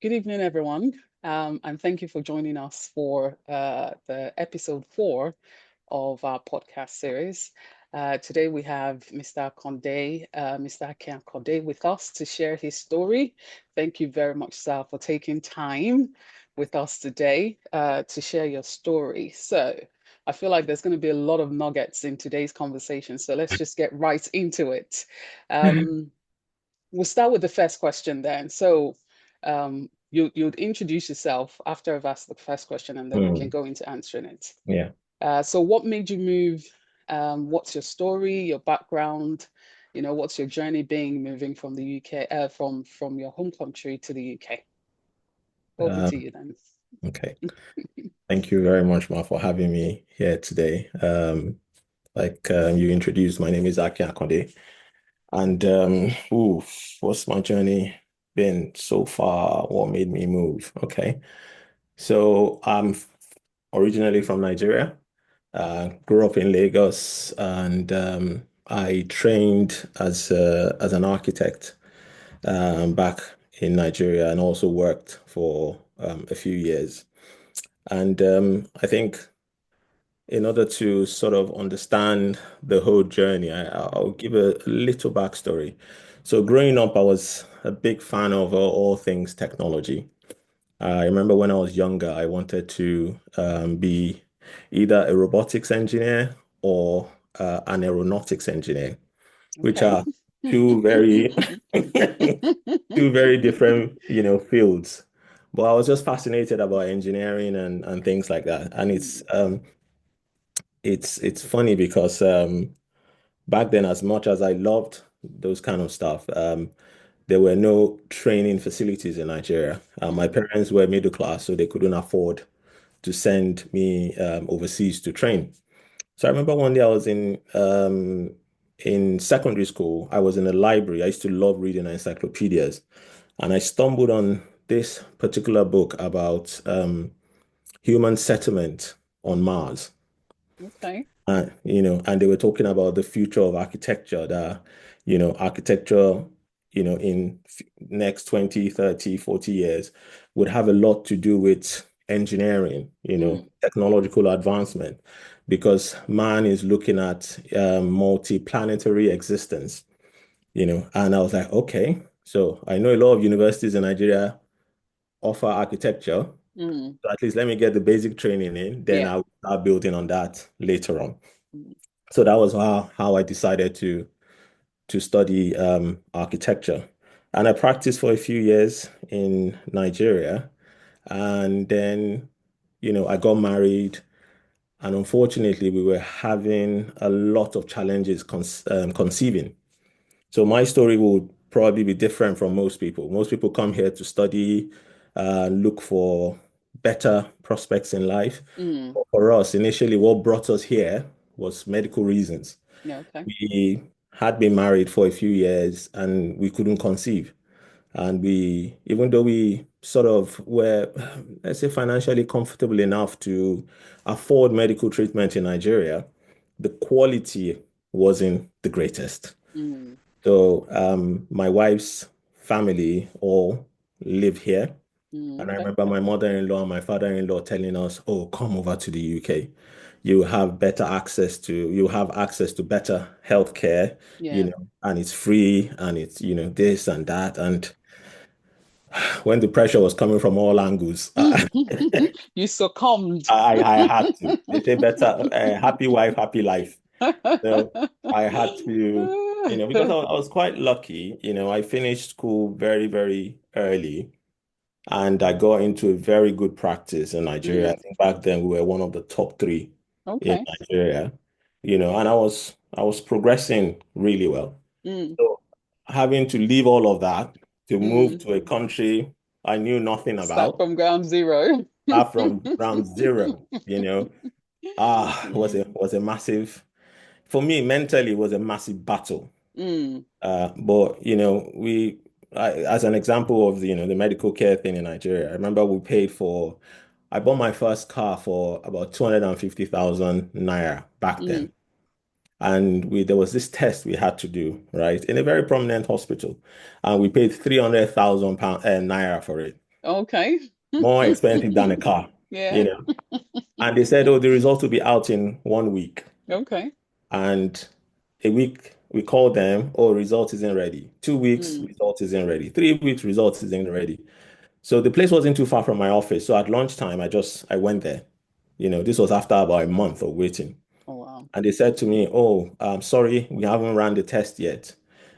Good evening, everyone, and thank you for joining us for the episode 4 of our podcast series. Today we have Mr. Akande, Mr. Akin Akande with us to share his story. Thank you very much, sir, for taking time with us today to share your story. So I feel like there's going to be a lot of nuggets in today's conversation, so let's just get right into it. Um, we'll start with the first question then. So, you'd introduce yourself after I've asked the first question, and then we can Hmm. go into answering it. Yeah. So, what made you move? What's your story, your background? What's your journey being moving from the UK, from your home country to the UK? Over to Um, you then. okay. Thank you very much, Ma, for having me here today. You introduced, my name is Akin Akande. And what's my journey been so far? What made me move? Okay. So I'm originally from Nigeria. Grew up in Lagos, and I trained as an architect back in Nigeria, and also worked for a few years. And I think in order to sort of understand the whole journey, I'll give a little backstory. So growing up, I was a big fan of all things technology. I remember when I was younger, I wanted to be either a robotics engineer or an aeronautics engineer, which Okay. are two very two very different, fields. But I was just fascinated about engineering and things like that. And it's funny because back then, as much as I loved those kind of stuff, there were no training facilities in Nigeria. My Mm, parents were middle class, so they couldn't afford to send me overseas to train. So I remember one day I was in secondary school. I was in a library. I used to love reading encyclopedias, and I stumbled on this particular book about human settlement on Mars. okay. And they were talking about the future of architecture, that, architecture, in next 20, 30, 40 years would have a lot to do with engineering, Mm, technological advancement, because man is looking at multi-planetary existence, and I was like, okay, so I know a lot of universities in Nigeria offer architecture. mm, So at least let me get the basic training in, then yeah. I'll start building on that later on. Mm, So that was how I decided to study architecture. And I practiced for a few years in Nigeria. And then, I got married. And unfortunately, we were having a lot of challenges conceiving. So my story would probably be different from most people. Most people come here to study, look for better prospects in life. mm, But for us, initially, what brought us here was medical reasons. yeah, okay. We had been married for a few years and we couldn't conceive. And even though we sort of were, let's say, financially comfortable enough to afford medical treatment in Nigeria, the quality wasn't the greatest. Mm, So my wife's family all live here. And I okay. remember my mother-in-law and my father-in-law telling us, "Oh, come over to the UK. You have access to better healthcare, Yeah. and it's free and it's, this and that." And when the pressure was coming from all angles, You succumbed. I had to. They say better, happy wife, happy life. So I had to, because I was quite lucky, I finished school very, very early. And I got into a very good practice in Nigeria. I Mm, think back then we were one of the top three in okay. Nigeria, and I was progressing really well. Mm, So having to leave all of that to move mm. to a country I knew nothing Start about, from ground zero. start from ground zero, was a massive, for me mentally, it was a massive battle. Mm, But as an example of the medical care thing in Nigeria, I remember I bought my first car for about 250,000 naira back mm, then. And there was this test we had to do, right, in a very prominent hospital. And we paid 300,000 pound naira for it. Okay. more expensive than a car, you Yeah. know. And they said, oh, the results will be out in 1 week. Okay. And a week, we called them, oh, result isn't ready. 2 weeks, Mm. result isn't ready. 3 weeks, result isn't ready. So the place wasn't too far from my office. So at lunchtime, I went there. This was after about a month of waiting. Oh, wow. And they said to me, oh, I'm sorry, we haven't run the test yet.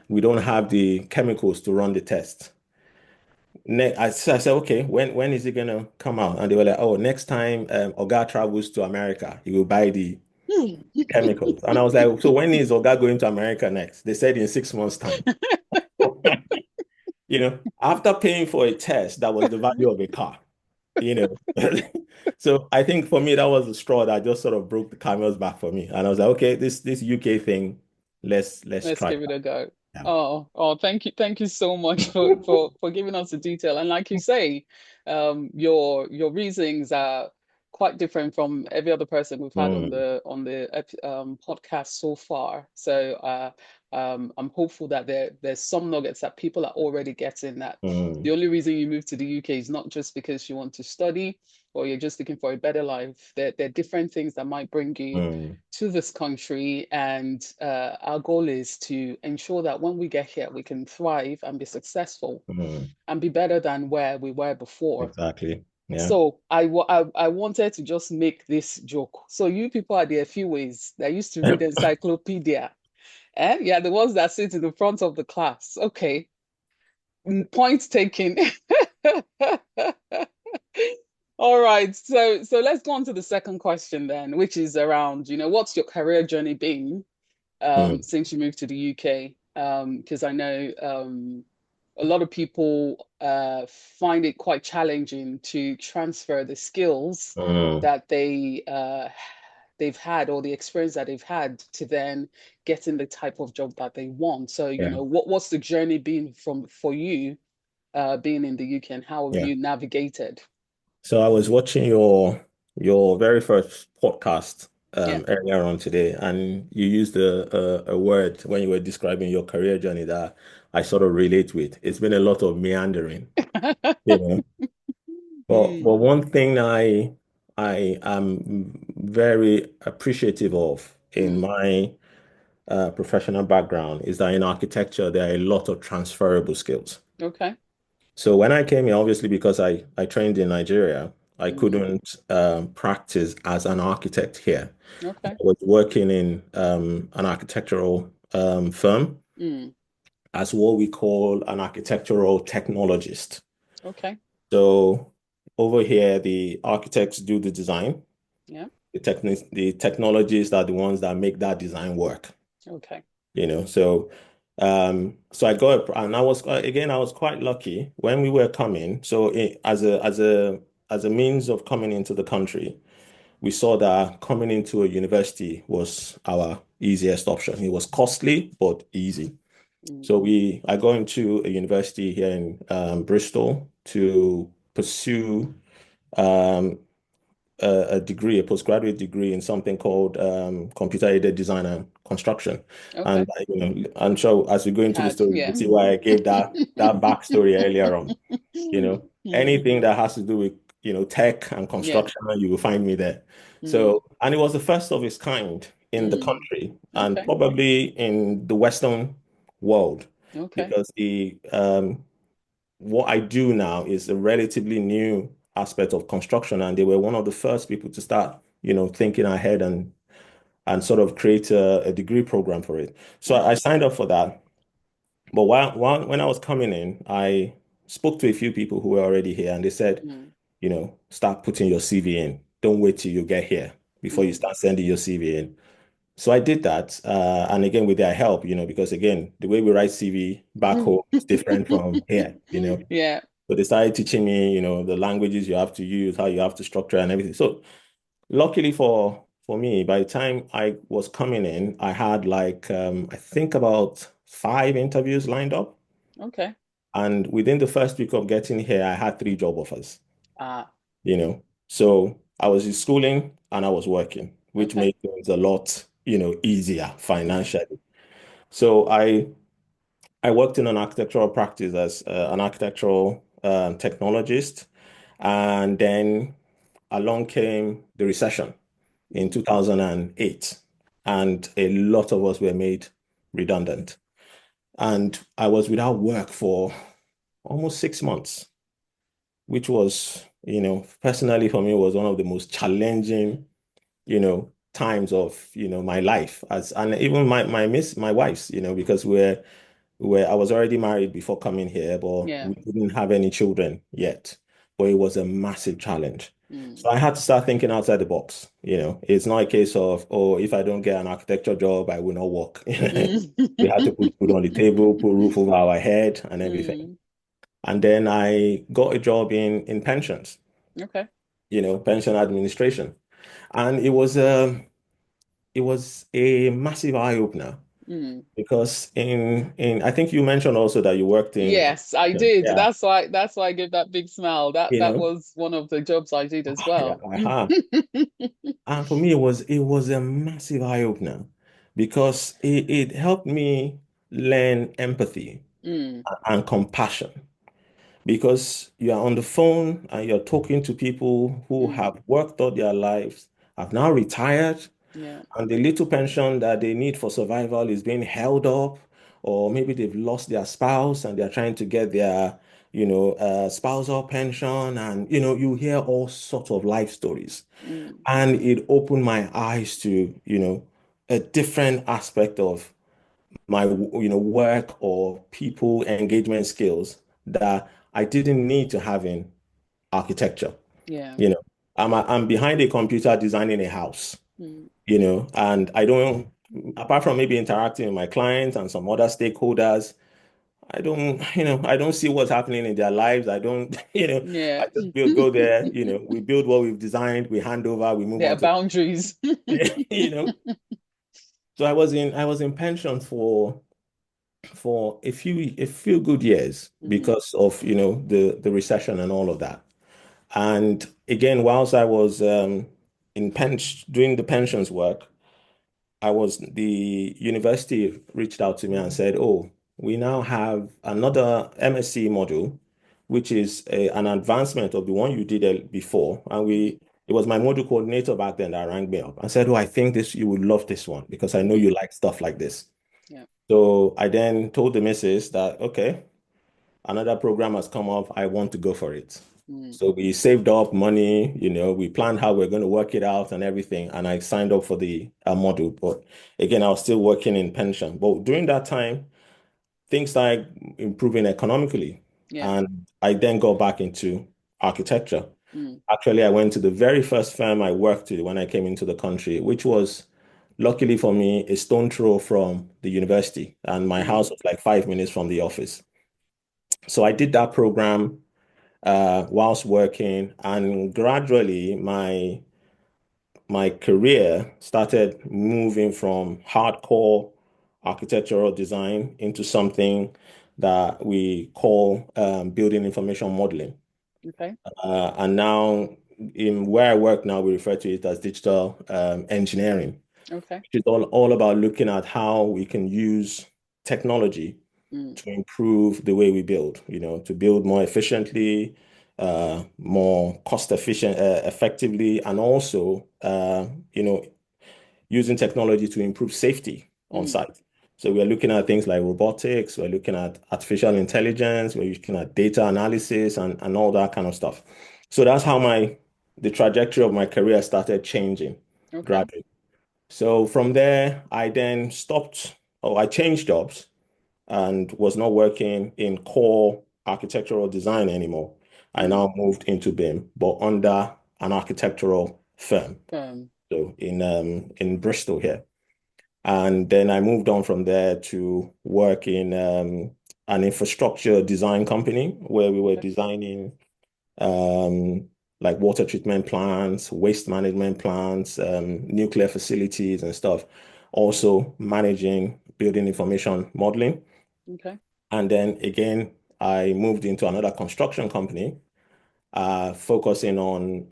We don't have the chemicals to run the test. I said, okay, when is it gonna come out? And they were like, oh, next time Oga travels to America, he will buy the chemicals. And I was like, so when is Oga going to America next? They said in 6 months' time. After paying for a test that was the value of a car, you know. So I think for me that was the straw that just sort of broke the camel's back for me. And I was like, okay, this UK thing, let's Let's try give it that. a go. Yeah. Oh, thank you so much for giving us the detail. And like you say, your reasons are quite different from every other person we've had on Mm, the podcast so far. So I'm hopeful that there's some nuggets that people are already getting, that the mm, only reason you moved to the UK is not just because you want to study or you're just looking for a better life. There are different things that might bring you mm, to this country, and our goal is to ensure that when we get here, we can thrive and be successful mm. and be better than where we were before. Exactly. Yeah. So I wanted to just make this joke. So you people are the few ways that used to read encyclopedia. Eh? Yeah, the ones that sit in the front of the class. Okay, point taken. All right, so let's go on to the second question then, which is around, what's your career journey been Mm, since you moved to the UK? Because I know a lot of people find it quite challenging to transfer the skills mm. that they've had, or the experience that they've had, to then getting the type of job that they want. So, Yeah. what's the journey been from for you being in the UK, and how have Yeah. you navigated? So I was watching your very first podcast Yeah. earlier on today, and you used a word when you were describing your career journey that I sort of relate with. It's been a lot of meandering, you know. But Mm, one thing I am very appreciative of in mm, my professional background is that in architecture there are a lot of transferable skills. okay. So when I came here, obviously because I trained in Nigeria, I Mm, couldn't practice as an architect here. I okay. was working in an architectural firm Mm, as what we call an architectural technologist. okay. So over here, the architects do the design. Yeah. The technologists are the ones that make that design work. Okay. So I got, and I was quite lucky when we were coming. So as a means of coming into the country, we saw that coming into a university was our easiest option. It was costly but easy. Mm, So I got into a university here in Bristol to pursue um, a degree, a postgraduate degree in something called computer-aided design and construction. okay. And so as we go into the Cad. story, you Yeah. can see why I gave that backstory earlier on. Mm, Anything that has to do with, tech and yeah. construction, you will find me there. Mm, So, and it was the first of its kind in the mm, country and okay. probably in the Western world Okay. because the what I do now is a relatively new aspect of construction, and they were one of the first people to start, thinking ahead and sort of create a degree program for it. So I Okay. signed up for that. But when I was coming in, I spoke to a few people who were already here, and they said, Mm, start putting your CV in. Don't wait till you get here before you mm, start sending your CV in. So I did that, and again with their help, because again the way we write CV back mm. home is different from here. Yeah. So they started teaching me, the languages you have to use, how you have to structure and everything. So luckily for me, by the time I was coming in, I had like I think about 5 interviews lined up. Okay. And within the first week of getting here, I had 3 job offers, Ah, you know. So I was in schooling and I was working, which okay. made things a lot, easier Yeah. financially. So I worked in an architectural practice as an architectural technologist. And then along came the recession in Mm. 2008, and a lot of us were made redundant. And I was without work for almost 6 months, which was, personally for me, was one of the most challenging, times of, my life as, and even my wife's, because I was already married before coming here, but Yeah. we didn't have any children yet. But it was a massive challenge. Mm. So I had to start thinking outside the box. It's not a case of, oh, if I don't get an architecture job, I will not work. Mm. We had to put food on the table, put roof over our head and everything. Mm. And then I got a job in pensions, Okay. pension administration. And it was a massive eye opener Mm. because in I think you mentioned also that you worked in, Yes, I did. yeah, That's why I gave that big smile. That you that know, was one of the jobs I did as yeah, well. I have. And for me, it was a massive eye opener because it helped me learn empathy Mm. and compassion because you are on the phone and you're talking to people who Mm. have worked all their lives, have now retired, Yeah. and the little pension that they need for survival is being held up, or maybe they've lost their spouse and they're trying to get their, spousal pension, and you hear all sorts of life stories. Mm. And it opened my eyes to, a different aspect of my, work or people engagement skills that I didn't need to have in architecture. Yeah. You know, I'm behind a computer designing a house, Mm. and I don't, apart from maybe interacting with my clients and some other stakeholders, I don't see what's happening in their lives. I don't, Yeah. I just go there, we build what we've designed, we hand over, we move There are on to, boundaries. you know. So I was in pension for a few good years Mm. because of, the recession and all of that. And again, whilst I was doing the pensions work, the university reached out to me and said, "Oh, we now have another MSc module, which is an advancement of the one you did before." And Mm. it was my module coordinator back then that rang me up and said, "Oh, I think you would love this one because I know you Mm. like stuff like this." Yeah. So I then told the missus that, okay, another program has come up. I want to go for it. Mm. So we saved up money, we planned how we're going to work it out and everything. And I signed up for the module. But again, I was still working in pension. But during that time, things started improving economically. Yeah. And I then got back into architecture. Mm. Actually, I went to the very first firm I worked with when I came into the country, which was, luckily for me, a stone throw from the university. And my Mm. house was like 5 minutes from the office. So I did that program whilst working, and gradually my career started moving from hardcore architectural design into something that we call building information modeling. Okay. And now, in where I work now, we refer to it as digital engineering, Okay. which is all about looking at how we can use technology Mm. to improve the way we build, to build more efficiently, more effectively, and also, using technology to improve safety on Mm. site. So we're looking at things like robotics, we're looking at artificial intelligence, we're looking at data analysis and all that kind of stuff. So that's how the trajectory of my career started changing Okay. gradually. So from there, I then stopped, or I changed jobs and was not working in core architectural design anymore. I Mm. now moved into BIM, but under an architectural firm. Um. So in Bristol here. And then I moved on from there to work in an infrastructure design company where we were Okay. designing um, like water treatment plants, waste management plants, nuclear facilities and stuff. Also managing building information modeling. Okay. And then again, I moved into another construction company, focusing on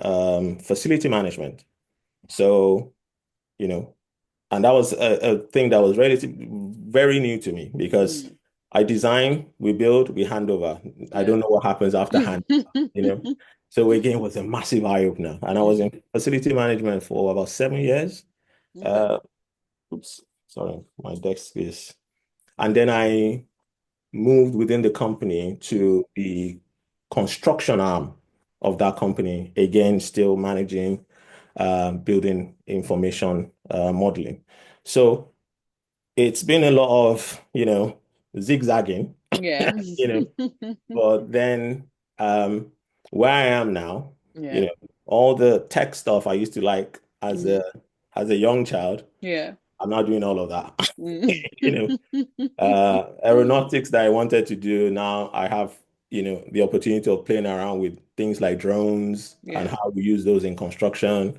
facility management. So, you know, and that was a thing that was relatively very new to me because Mm. I design, we build, we hand over. I Yeah. don't know what happens after hand, you know. So again, it was a massive eye opener. And I was Mm, in facility management for about 7 years. okay. Uh, oops, sorry, my desk is. And then I moved within the company Mm, to the construction arm of that company. Again, still managing building information modeling. So it's been a lot of, zigzagging, yeah. you know, but then um, where I am now, you Yeah. know, all the tech stuff I used to like Mm, as a young child, yeah. I'm not doing all of that. Mm. You know, aeronautics that I wanted to do now, I have, the opportunity of playing around with things like drones and Yeah. how we use those in construction.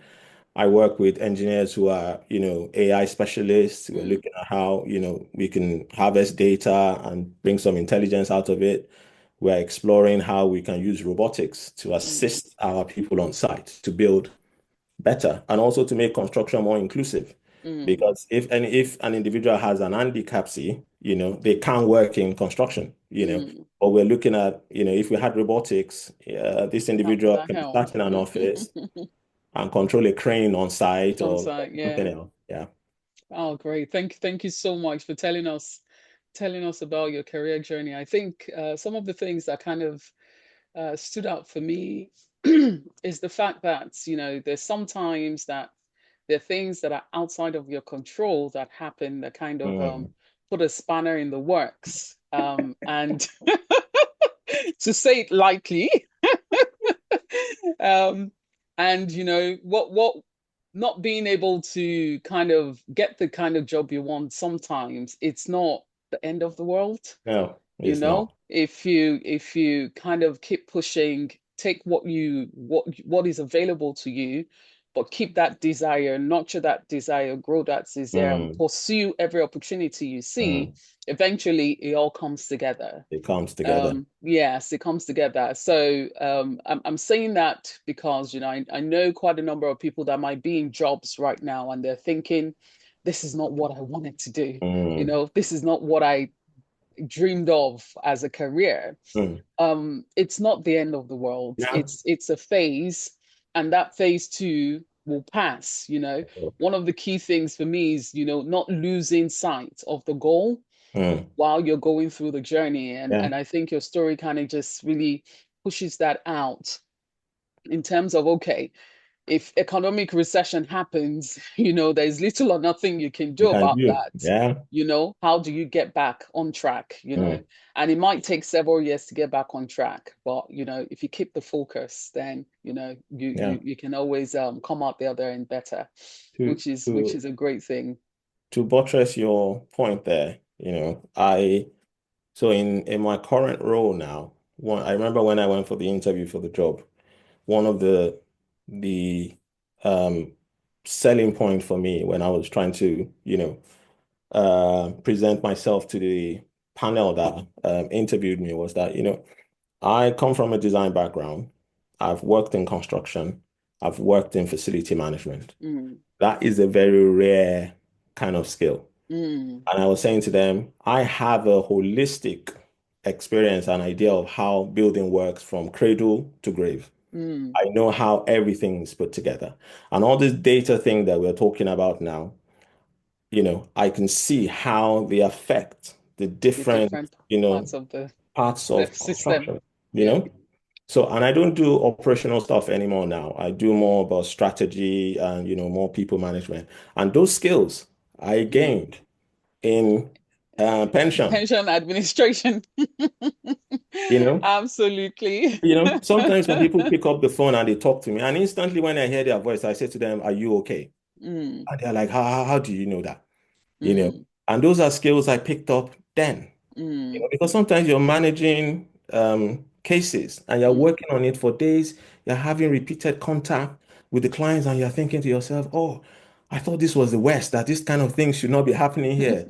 I work with engineers who are, AI specialists. We're Mm, looking at how, we can harvest data and bring some intelligence out of it. We're exploring how we can use robotics to mm, assist our people on site to build better and also to make construction more inclusive. mm, Because if an individual has an handicapsy, they can't work in construction, mm. But we're looking at, if we had robotics, this How could individual I can be help? sat in an office and control a crane on site On or site, something yeah. else. Yeah. Oh, great. Thank you so much for telling us about your career journey. I think some of the things that kind of stood out for me is the fact that, there's sometimes that there are things that are outside of your control that happen that kind of Mm, put a spanner in the works. And to say it lightly, um, and what not being able to kind of get the kind of job you want, sometimes it's not the end of the world. no, it's not. If you kind of keep pushing, take what is available to you, but keep that desire, nurture that desire, grow that desire, and Mm, pursue every opportunity you see, mm. eventually it all comes together. It comes together. Yes, it comes together. So I'm saying that because I know quite a number of people that might be in jobs right now and they're thinking, this is not what I wanted to do. Mm, This is not what I dreamed of as a career. mm. It's not the end of the world. Yeah. It's a phase, and that phase too will pass. One of the key things for me is not losing sight of the goal Mm, while you're going through the journey. And yeah. and I think your story kind of just really pushes that out in terms of, okay, if economic recession happens, there's little or nothing you can You do can about do. that. Yeah. How do you get back on track? Mm, And it might take several years to get back on track, but if you keep the focus, then yeah. you can always come out the other end better, To which is to a great thing. to buttress your point there, so in my current role now, I remember when I went for the interview for the job, one of the um selling point for me when I was trying to, present myself to the panel that interviewed me was that, I come from a design background. I've worked in construction. I've worked in facility management. Mm, That is a very rare kind of skill. mm, And I was saying to them, I have a holistic experience and idea of how building works from cradle to grave. mm. I know how everything is put together. And all this data thing that we're talking about now, I can see how they affect the The different, different parts of the parts the of system. construction, you Yeah. know? So, and I don't do operational stuff anymore now. I do more about strategy and, more people management. And those skills I Mm. gained in pension, Pension administration. you know? Absolutely. Sometimes when people pick up the phone and they talk to me, and instantly when I hear their voice, I say to them, "Are you okay?" Mm, And they're like, "How do you know that?" You know? mm, And those are skills I picked up then. mm, Because sometimes you're managing cases and you're mm. working on it for days, you're having repeated contact with the clients, and you're thinking to yourself, oh, I thought this was the West, that this kind of thing should not be happening here.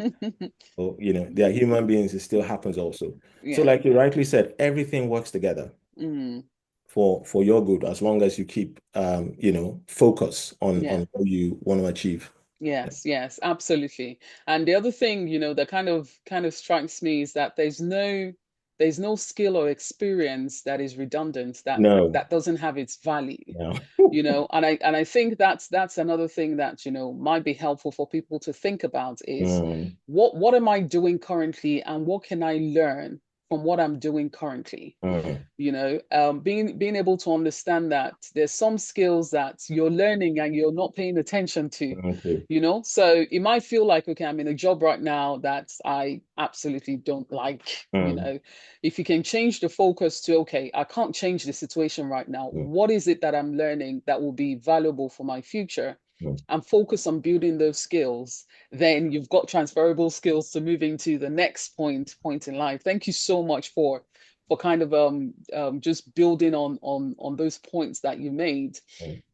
So, they are human beings, it still happens also. So, Yeah. like you rightly said, everything works together Mm, for your good as long as you keep focus on yeah. what you want to achieve. Yes, yes, absolutely. And the other thing, that kind of strikes me is that there's no skill or experience that is redundant, that No, that doesn't have its value. no. And I think that's another thing that, might be helpful for people to think about is Mm, what am I doing currently and what can I learn from what I'm doing currently? mm, Being able to understand that there's some skills that you're learning and you're not paying attention to, okay. so it might feel like, okay, I'm in a job right now that I absolutely don't like. Mm, If you can change the focus to, okay, I can't change the situation right now, mm, what is it that I'm learning that will be valuable for my future, mm, and focus on building those skills, then you've got transferable skills to move into the next point in life. Thank you so much for kind of just building on those points that you made.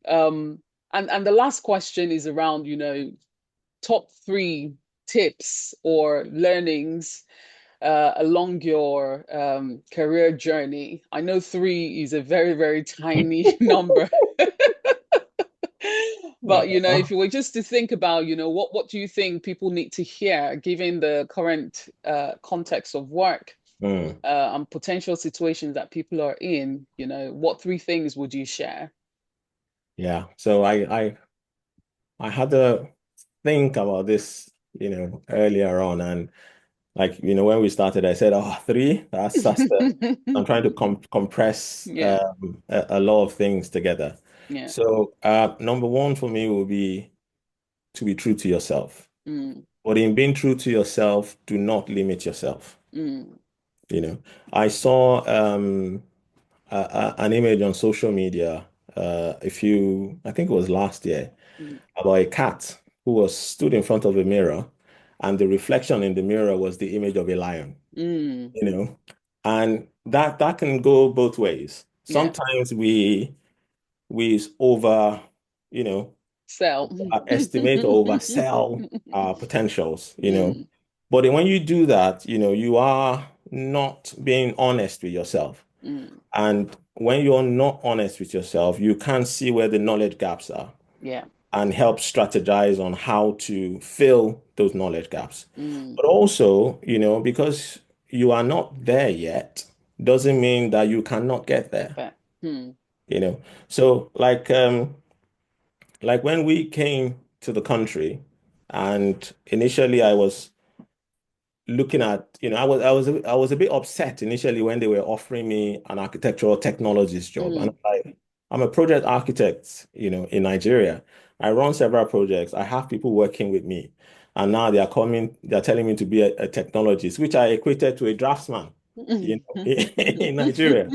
mm. And the last question is around, top three tips or learnings along your career journey. I know three is a very, very tiny number. But if Uh, you were just to think about, what do you think people need to hear, given the current context of work mm, and potential situations that people are in, what three things would you share? yeah. So I had to think about this, earlier on, and like, when we started, I said, oh, three. I'm trying to compress Yeah, a lot of things together. yeah. So, number one for me will be to be true to yourself. Mm, But in being true to yourself, do not limit yourself. mm, You know, I saw an image on social media I think it was last year, mm, about a cat who was stood in front of a mirror, and the reflection in the mirror was the image of a lion, mm. you know. And that can go both ways. Yeah. Sometimes we over, you know, Sell. estimate or oversell our potentials. Mm, But then when you do that, you are not being honest with yourself. mm. And when you're not honest with yourself, you can't see where the knowledge gaps are Yeah. and help strategize on how to fill those knowledge gaps. Mm. But also, because you are not there yet, doesn't mean that you cannot get there, Fair. Mm, you know. So like when we came to the country, and initially I was looking at, I was a bit upset initially when they were offering me an architectural technologist job. And mm, I'm a project architect, in Nigeria. I run several projects. I have people working with me. And now they're telling me to be a technologist, which I equated to a draftsman, mm. in Nigeria.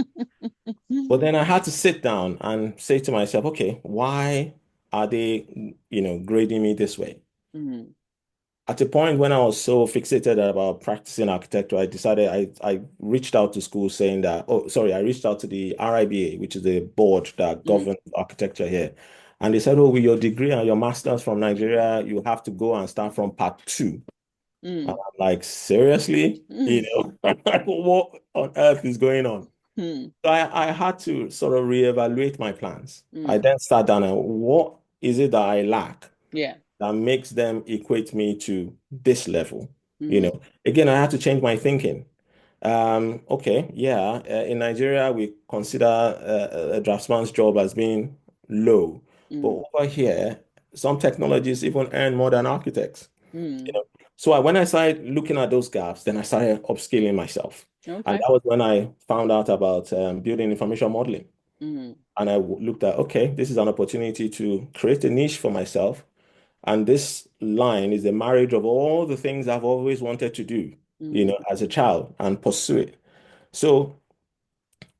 But then I had to sit down and say to myself, okay, why are they, grading me this way? Mm, At a point when I was so fixated about practicing architecture, I decided I reached out to school saying that, oh, sorry, I reached out to the RIBA, which is the board that mm, governs architecture here. And they said, oh, with your degree and your master's from Nigeria, you have to go and start from part two. And mm, I'm like, seriously? mm, What on earth is going on? mm, So I had to sort of reevaluate my plans. I mm. then sat down and what is it that I lack Yeah. that makes them equate me to this level. Mm, Again, I had to change my thinking. Okay, yeah, in Nigeria, we consider a draftsman's job as being low, but mm, over here, some technologies even earn more than architects. You mm. know, so when I started looking at those gaps, then I started upskilling myself, and Okay. that was when I found out about building information modeling. Mm, And I looked at, okay, this is an opportunity to create a niche for myself, and this line is a marriage of all the things I've always wanted to do, mm. as a child and pursue it. So,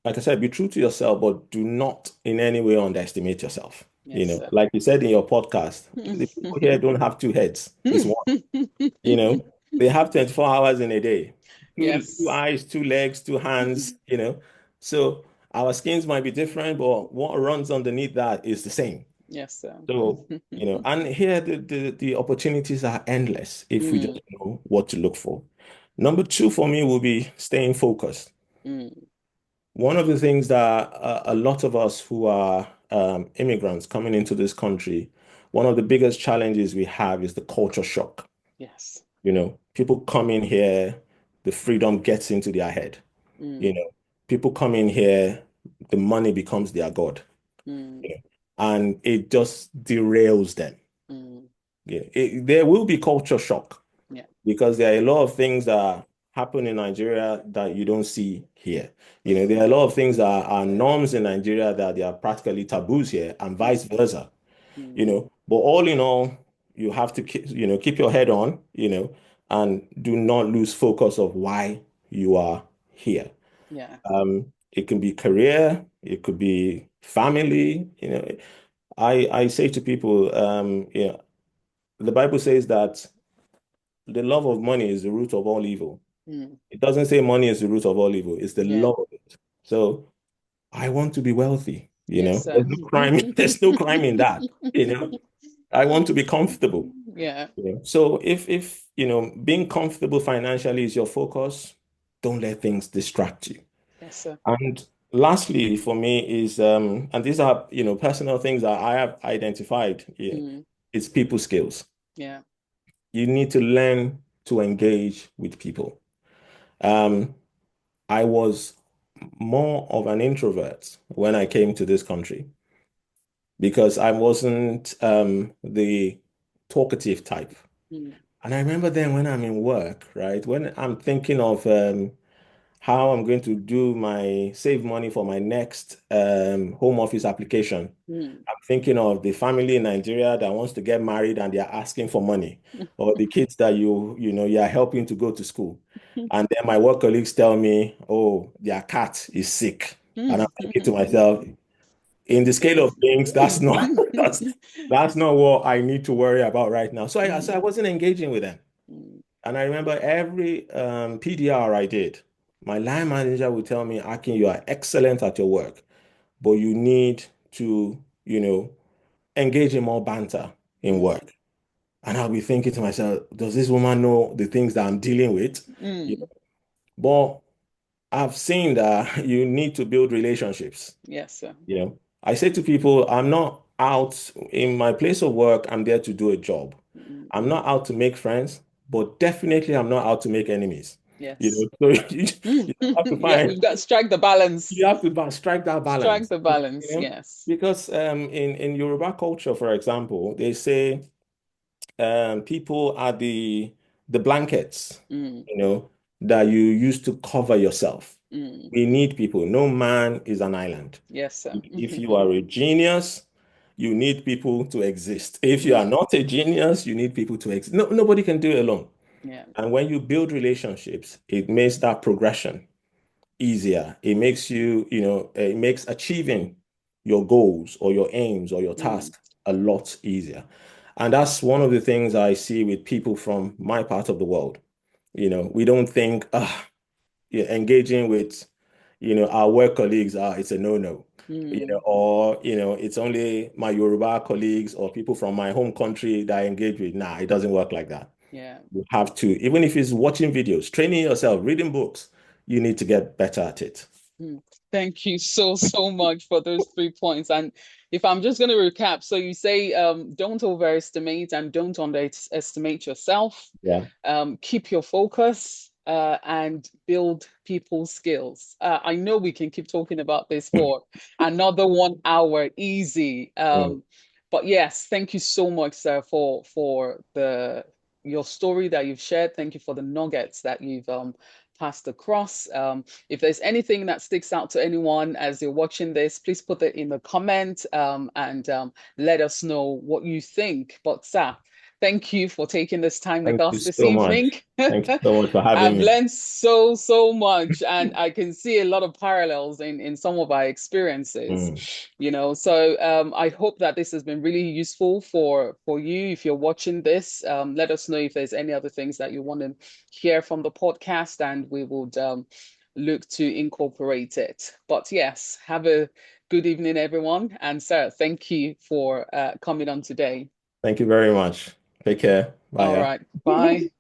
like I said, be true to yourself, but do not in any way underestimate yourself. Yes, sir. Like you said in your podcast, the people here don't have two heads. It's one, they have 24 hours in a day, two Yes. eyes, two legs, two hands. So our skins might be different, but what runs underneath that is the same. Yes, sir. So, and here the opportunities are endless if we just Mm, know what to look for. Number two for me will be staying focused. mm, One of the things that a lot of us who are immigrants coming into this country, one of the biggest challenges we have is the culture shock. Yes. People come in here, the freedom gets into their head. You Mm, know, people come in here, the money becomes their God, mm, you know, and it just derails them. mm. There will be culture shock Yeah. because there are a lot of things that happen in Nigeria that you don't see here. There are a lot of things that are norms in Nigeria that they are practically taboos here, and vice Mm, versa. mm. But all in all, you have to keep your head on, and do not lose focus of why you are here. Yeah. It can be career, it could be family. I say to people, the Bible says that the love of money is the root of all evil. Mm. It doesn't say money is the root of all evil, it's the Yeah. love of it. So I want to be wealthy, Yes, sir. There's no crime, there's no crime in that, I want to be comfortable. Yeah. So if being comfortable financially is your focus, don't let things distract you. Yes, sir. And lastly, for me is and these are personal things that I have identified. Yeah, Mm. it's people skills. Yeah. You need to learn to engage with people. Um, I was more of an introvert when I came to this country because I wasn't the talkative type. Mm. And I remember then when I'm in work, right, when I'm thinking of how I'm going to do my save money for my next home office application. Mm. I'm thinking of the family in Nigeria that wants to get married and they're asking for money, or the kids that you're helping to go to school. And then my work colleagues tell me, oh, their cat is sick. And I'm thinking to myself, in the scale of It's things, that's not that's not what I need to worry about right now. So I mm, wasn't engaging with them. mm, And I remember every PDR I did, my line manager would tell me, Akin, you are excellent at your work, but you need to, engage in more banter in mm, work. And I'll be thinking to myself, does this woman know the things that I'm dealing with? You know, mm. But I've seen that you need to build relationships. Yes, sir. I say to people, I'm not out in my place of work, I'm there to do a job. Mm. I'm not out to make friends, but definitely I'm not out to make enemies. Yes. So you have to Yeah, find, we've got to strike the balance. you have to strike that Strike balance. the balance. Yes. Because in Yoruba culture, for example, they say people are the blankets, Mm, that you use to cover yourself. mm. We need people. No man is an island. Yes, sir. If you are a genius, you need people to exist. If you are Mm, not a genius, you need people to exist. No, nobody can do it alone. yeah. And when you build relationships, it makes that progression easier. It makes it makes achieving your goals or your aims or your Mm, tasks a lot easier. And that's one of the things I see with people from my part of the world. We don't think, engaging with, our work colleagues, it's a no-no. mm. Or, it's only my Yoruba colleagues or people from my home country that I engage with. Nah, it doesn't work like that. Yeah. You have to, even if it's watching videos, training yourself, reading books, you need to get better at it. Mm. Thank you so, so much for those 3 points. And if I'm just going to recap, so you say don't overestimate and don't underestimate yourself. Yeah. Keep your focus and build people skills. I know we can keep talking about this for another 1 hour, easy. Mm. But yes, thank you so much, sir, for the your story that you've shared. Thank you for the nuggets that you've passed across. If there's anything that sticks out to anyone as you're watching this, please put it in the comment and let us know what you think. But sir, thank you for taking this time with Thank you us this so much. evening. Thank you so much for having I've me. learned so, so much, and I can see a lot of parallels in some of our experiences, Mm. So I hope that this has been really useful for you. If you're watching this, let us know if there's any other things that you want to hear from the podcast, and we would look to incorporate it. But yes, have a good evening, everyone. And Sarah, thank you for coming on today. Thank you very much. Take care. All Bye. right. Bye.